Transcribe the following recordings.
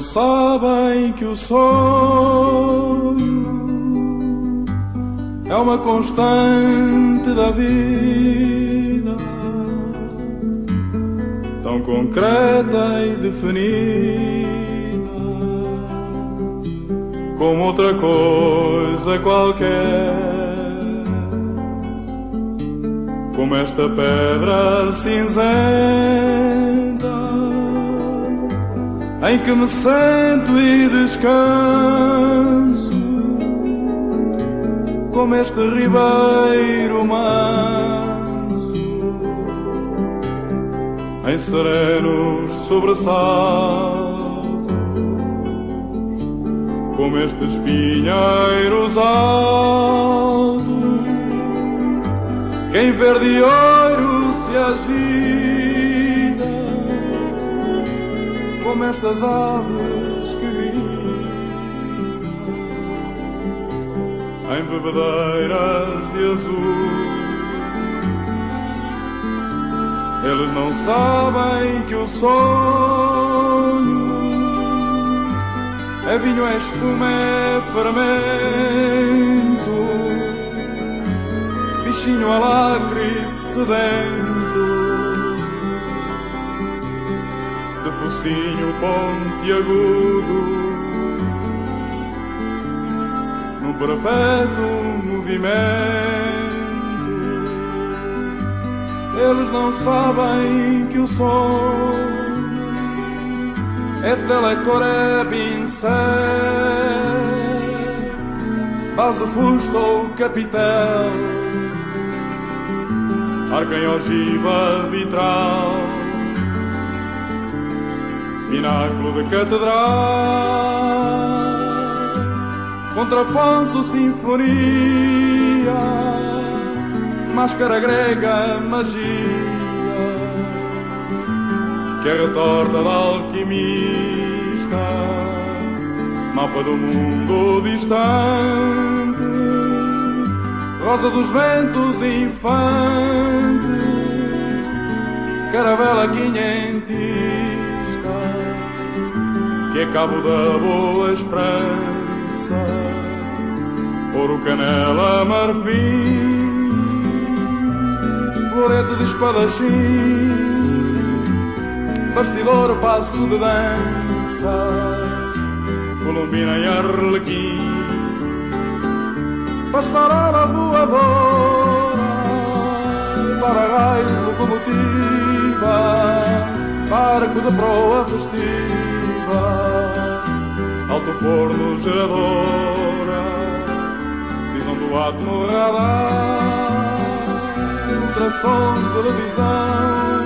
sabem que o sonho é uma constante da vida, tão concreta e definida como outra coisa qualquer, como esta pedra cinzenta em que me sento e descanso, como este ribeiro manso em serenos sobressaltos, como estes pinheiros altos que em verde e ouro se agita, como estas aves que gritam em bebedeiras de azul. Eles não sabem que o sonho é vinho, é espuma, é fermento, bichinho alacre sedento, de focinho pontiagudo, num perpétuo movimento. Eles não sabem que o sonho é telecor, é pincel, vaso, fusto ou capitel, arco em ogiva vitral, pináculo de catedral, contraponto, sinfonia, máscara grega, magia, que é retorta da alquimista, mapa do mundo distante, rosa dos ventos infante, caravela quinhentista, que é cabo da boa esperança, ouro, canela, marfim, florete de espadachim, bastidor, passo de dança, colombina e arlequim, passarela voadora, para-raios, locomotiva, barco de proa festiva, alto forno, geradora, cisão do átomo, radar, ultrassom, televisão,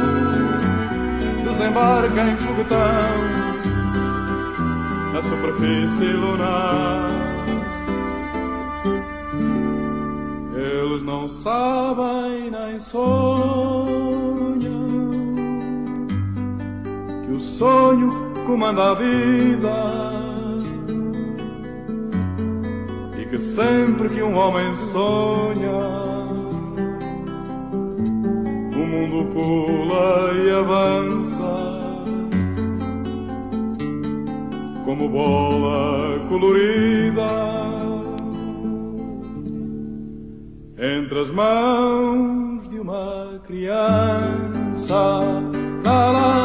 desembarca em foguetão na superfície lunar. Eles não sabem nem sonham que o sonho comanda a vida e que sempre que um homem sonha, o mundo pula e avança como bola colorida entre as mãos de uma criança. La, la,